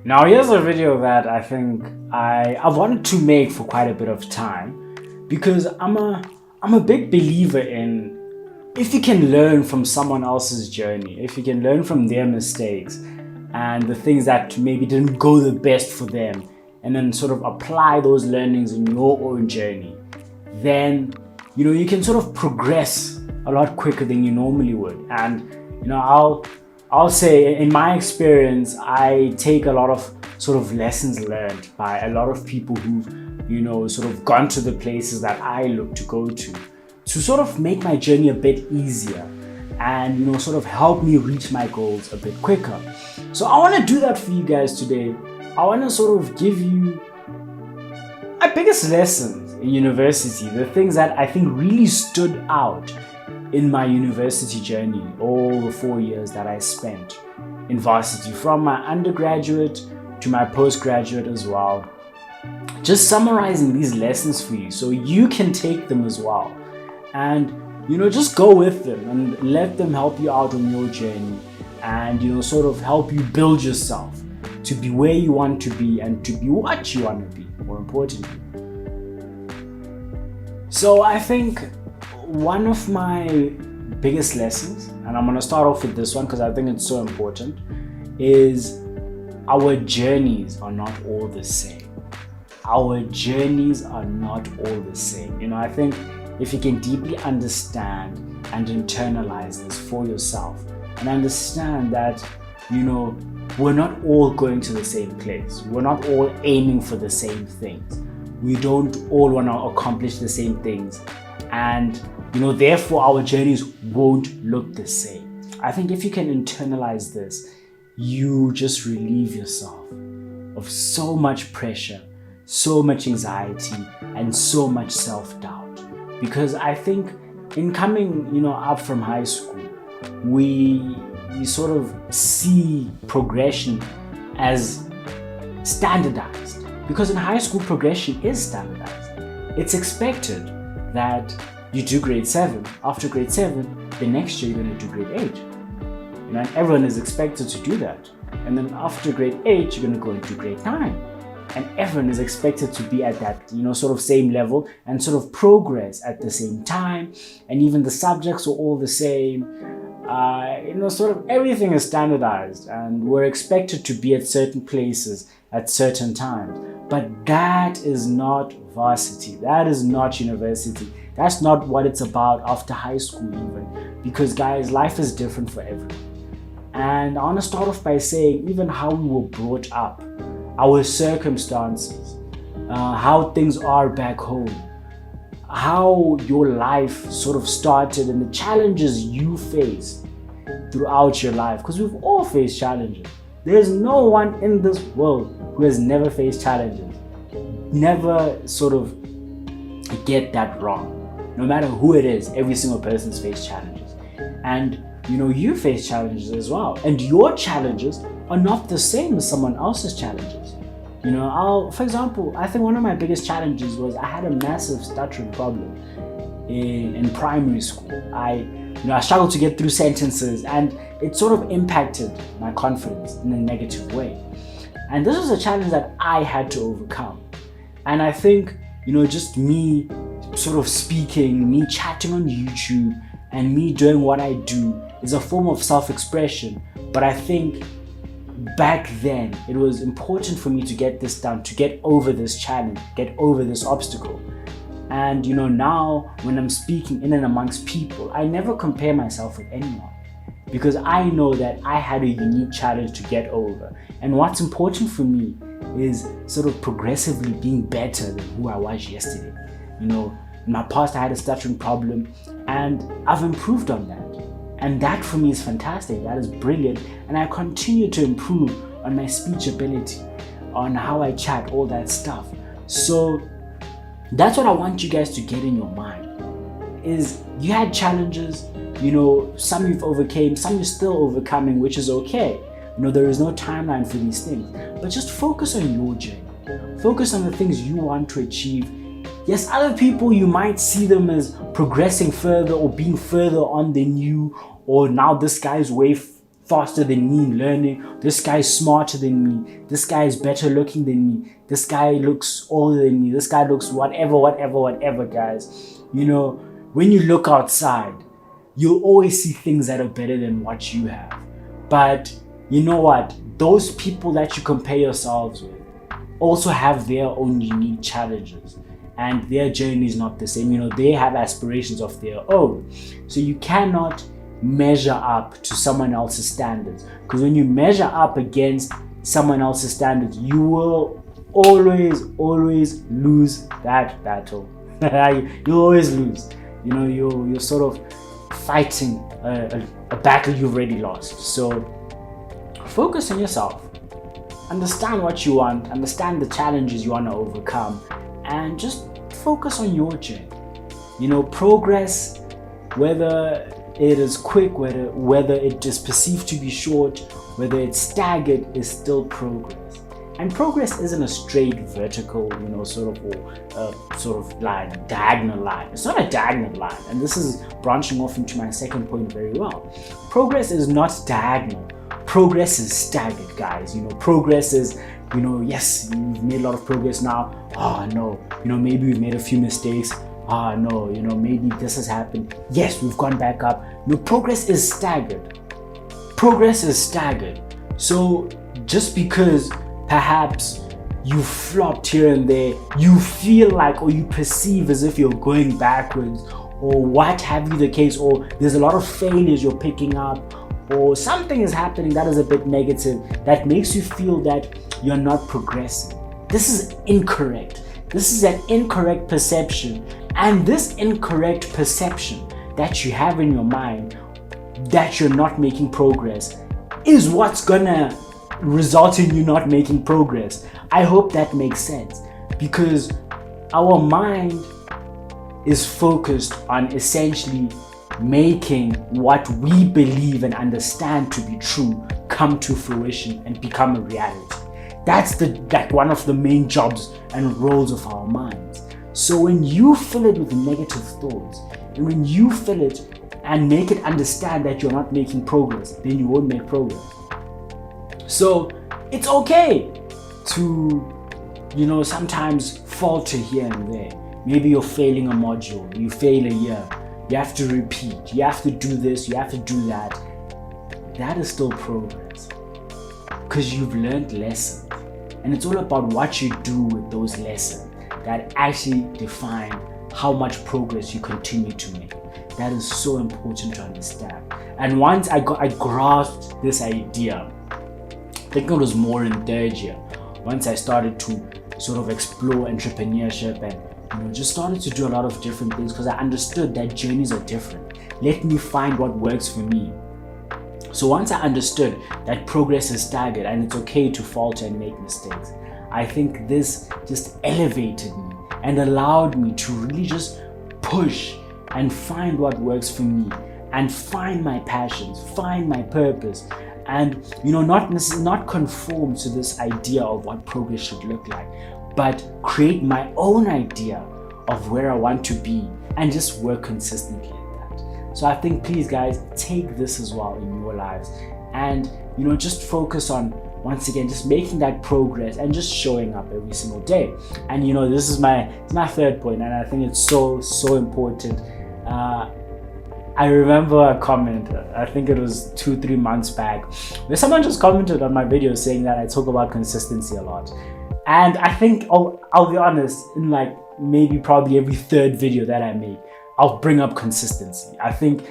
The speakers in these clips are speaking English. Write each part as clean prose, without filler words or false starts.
Now here's a video that I think I've wanted to make for quite a bit of time, because I'm a big believer in, if you can learn from someone else's journey, if you can learn from their mistakes and the things that maybe didn't go the best for them, and then sort of apply those learnings in your own journey, then you can sort of progress a lot quicker than you normally would. And I'll say, in my experience, I take a lot of sort of lessons learned by a lot of people who've sort of gone to the places that I look to go to sort of make my journey a bit easier and sort of help me reach my goals a bit quicker. So I want to do that for you guys today. I want to sort of give you my biggest lessons in university, the things that I think really stood out in my university journey, all the 4 years that I spent in varsity, from my undergraduate to my postgraduate as well. Just summarizing these lessons for you so you can take them as well. And just go with them and let them help you out on your journey, and sort of help you build yourself to be where you want to be and to be what you want to be, more importantly. So I think one of my biggest lessons, and I'm going to start off with this one because I think it's so important, is our journeys are not all the same. Our journeys are not all the same. I think if you can deeply understand and internalize this for yourself and understand that, we're not all going to the same place. We're not all aiming for the same things. We don't all want to accomplish the same things. And therefore our journeys won't look the same. I think if you can internalize this, you just relieve yourself of so much pressure, so much anxiety, and so much self-doubt. Because I think in coming up from high school, we sort of see progression as standardized, because in high school progression is standardized. It's expected that you do grade 7. After grade 7, the next year you're going to do grade 8. And everyone is expected to do that. And then after grade 8, you're going to go into grade 9. And everyone is expected to be at that, sort of same level and sort of progress at the same time. And even the subjects are all the same. Sort of everything is standardized, and we're expected to be at certain places at certain times. But that is not varsity. That is not university. That's not what it's about after high school even. Because guys, life is different for everyone. And I want to start off by saying, even how we were brought up, our circumstances, how things are back home, how your life sort of started, and the challenges you faced throughout your life. Because we've all faced challenges. There's no one in this world who has never faced challenges. Never sort of get that wrong. No matter who it is, every single person's faced challenges. And you face challenges as well. And your challenges are not the same as someone else's challenges. For example, I think one of my biggest challenges was I had a massive stuttering problem in primary school. I struggled to get through sentences, and it sort of impacted my confidence in a negative way. And this was a challenge that I had to overcome. And I think, just me sort of speaking, me chatting on YouTube, and me doing what I do is a form of self-expression. But I think back then it was important for me to get this done, to get over this challenge, get over this obstacle. And now when I'm speaking in and amongst people, I never compare myself with anyone, because I know that I had a unique challenge to get over. And what's important for me is sort of progressively being better than who I was yesterday. In my past I had a stuttering problem, and I've improved on that. And that for me is fantastic. That is brilliant. And I continue to improve on my speech ability, on how I chat, all that stuff. So that's what I want you guys to get in your mind, is you had challenges, some you've overcame, some you're still overcoming, which is okay. There is no timeline for these things, but just focus on your journey. Focus on the things you want to achieve. Yes, other people, you might see them as progressing further or being further on than you, or now this guy's way faster than me in learning. This guy is smarter than me. This guy is better looking than me. This guy looks older than me. This guy looks whatever, guys. You know, when you look outside, you'll always see things that are better than what you have. But you know what? Those people that you compare yourselves with also have their own unique challenges, and their journey is not the same. You know, they have aspirations of their own. So you cannot measure up to someone else's standards, because when you measure up against someone else's standards, you will always lose that battle. You'll always lose. You know, you're sort of fighting a battle you've already lost. So focus on yourself, understand what you want, understand the challenges you want to overcome, and just focus on your journey. You know, progress, whether it is quick, whether it is perceived to be short, whether it's staggered, is still progress. And progress isn't a straight vertical, you know, sort of line, diagonal line. It's not a diagonal line, and this is branching off into my second point very well. Progress is not diagonal. Progress is staggered, guys. You know, progress is, you know, yes, you've made a lot of progress now. Oh no, you know, maybe we've made a few mistakes. Ah, no, you know, maybe this has happened. Yes, we've gone back up. No, progress is staggered. Progress is staggered. So just because perhaps you flopped here and there, you feel like, or you perceive as if you're going backwards, or what have you the case, or there's a lot of failures you're picking up, or something is happening that is a bit negative that makes you feel that you're not progressing. This is incorrect. This is an incorrect perception. And this incorrect perception that you have in your mind that you're not making progress is what's gonna result in you not making progress. I hope that makes sense, because our mind is focused on essentially making what we believe and understand to be true come to fruition and become a reality. That's one of the main jobs and roles of our minds. So when you fill it with negative thoughts, and when you fill it and make it understand that you're not making progress, then you won't make progress. So it's okay to, you know, sometimes falter here and there. Maybe you're failing a module, you fail a year, you have to repeat, you have to do this, you have to do that. That is still progress, because you've learned lessons. And it's all about what you do with those lessons that actually define how much progress you continue to make. That is so important to understand. And once I grasped this idea, I think it was more in third year, once I started to sort of explore entrepreneurship and, you know, just started to do a lot of different things, because I understood that journeys are different. Let me find what works for me. So once I understood that progress is staggered and it's okay to falter and make mistakes, I think this just elevated me and allowed me to really just push and find what works for me and find my passions, find my purpose, and, you know, not conform to this idea of what progress should look like, but create my own idea of where I want to be and just work consistently at that. So I think, please guys, take this as well in your lives, and, you know, just focus on, once again, just making that progress and just showing up every single day. And, you know, this is my third point, and I think it's so important. I remember a comment, I think it was 2-3 months back, where someone just commented on my video saying that I talk about consistency a lot. And I think, I'll be honest, in like maybe probably every third video that I make, I'll bring up consistency. I think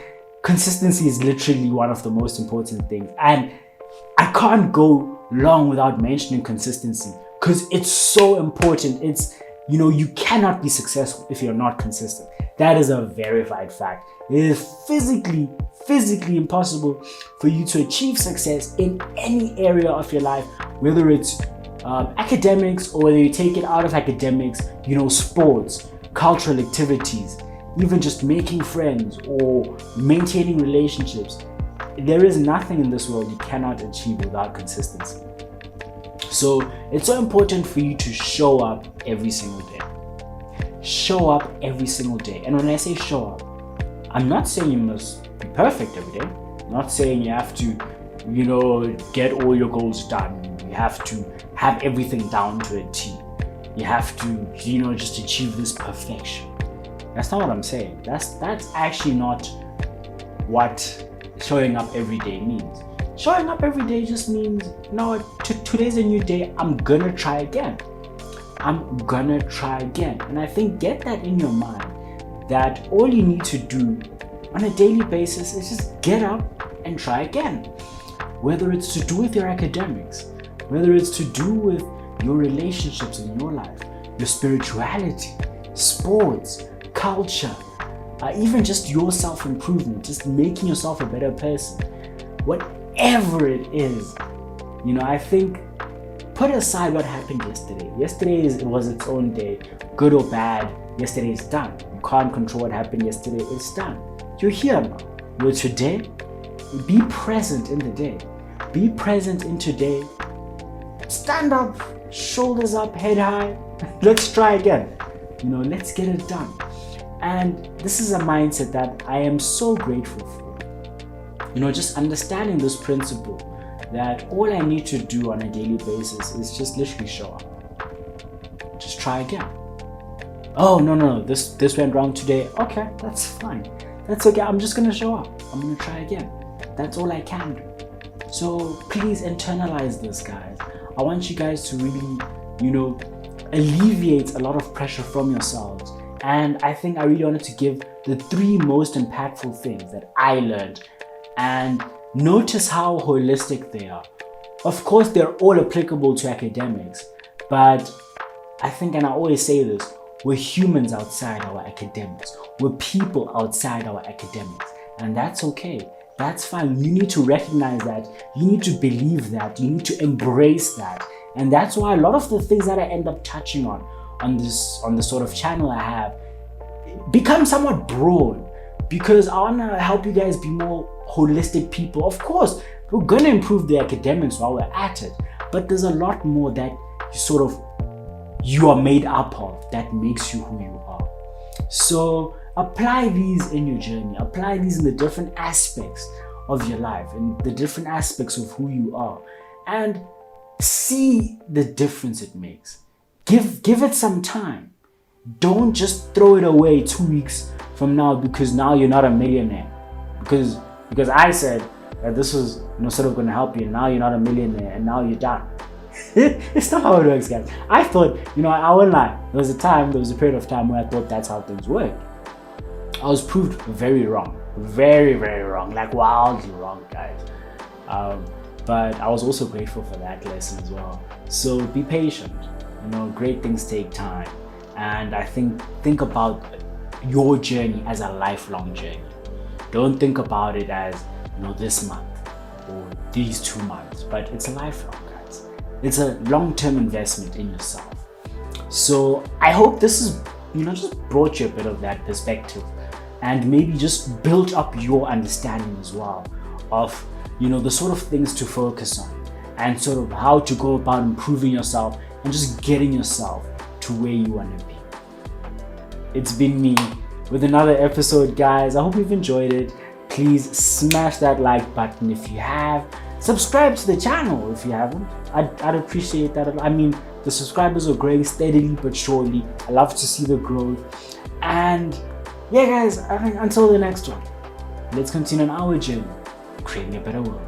consistency is literally one of the most important things. And I can't go long without mentioning consistency, because it's so important. It's, you know, you cannot be successful if you're not consistent. That is a verified fact. It is physically impossible for you to achieve success in any area of your life, whether it's academics, or whether you take it out of academics, you know, sports, cultural activities, even just making friends or maintaining relationships. There is nothing in this world you cannot achieve without consistency. So it's so important for you to show up every single day. Show up every single day. And when I say show up, I'm not saying you must be perfect every day. I'm not saying you have to get all your goals done. You have to have everything down to a T. You have to, just achieve this perfection. That's not what I'm saying. That's actually not what showing up every day means. Showing up every day just means, today's a new day. I'm gonna try again. And I think get that in your mind, that all you need to do on a daily basis is just get up and try again. Whether it's to do with your academics, whether it's to do with your relationships in your life, your spirituality, sports, culture, even just your self-improvement, just making yourself a better person. Whatever it is, I think put aside what happened yesterday. Yesterday was its own day, good or bad. Yesterday is done. You can't control what happened yesterday. It's done. You're here now. You're today. Be present in the day. Be present in today. Stand up, shoulders up, head high. Let's try again. Let's get it done. And this is a mindset that I am so grateful for. Just understanding this principle that all I need to do on a daily basis is just literally show up. Just try again. Oh, no, this went wrong today. Okay, that's fine. That's okay. I'm just gonna show up. I'm gonna try again. That's all I can do. So please internalize this, guys. I want you guys to really, alleviate a lot of pressure from yourselves. And I think I really wanted to give the 3 most impactful things that I learned. And notice how holistic they are. Of course, they're all applicable to academics, but I think, and I always say this, we're humans outside our academics. We're people outside our academics. And that's okay. That's fine. You need to recognize that. You need to believe that. You need to embrace that. And that's why a lot of the things that I end up touching on the sort of channel I have become somewhat broad, because I want to help you guys be more holistic people. Of course, we're going to improve the academics while we're at it, but there's a lot more that you are made up of that makes you who you are. So apply these in your journey. Apply these in the different aspects of your life and the different aspects of who you are, and see the difference it makes. Give it some time. Don't just throw it away 2 weeks from now because now you're not a millionaire. Because I said that this was sort of going to help you. Now you're not a millionaire and now you're done. It's not how it works, guys. I thought, I won't lie. There was a period of time where I thought that's how things work. I was proved very wrong. Very, very wrong. Like wildly wrong, guys. But I was also grateful for that lesson as well. So be patient. Great things take time. And I think about your journey as a lifelong journey. Don't think about it as, this month or these 2 months, but it's a lifelong, guys. It's a long-term investment in yourself. So I hope this is, just brought you a bit of that perspective, and maybe just built up your understanding as well of, the sort of things to focus on and sort of how to go about improving yourself and just getting yourself to where you want to be. It's been me with another episode, guys. I hope you've enjoyed it. Please smash that like button if you have. Subscribe to the channel if you haven't. I'd appreciate that. I mean, the subscribers are growing steadily but surely. I love to see the growth. And yeah, guys, I think until the next one, let's continue on our journey, creating a better world.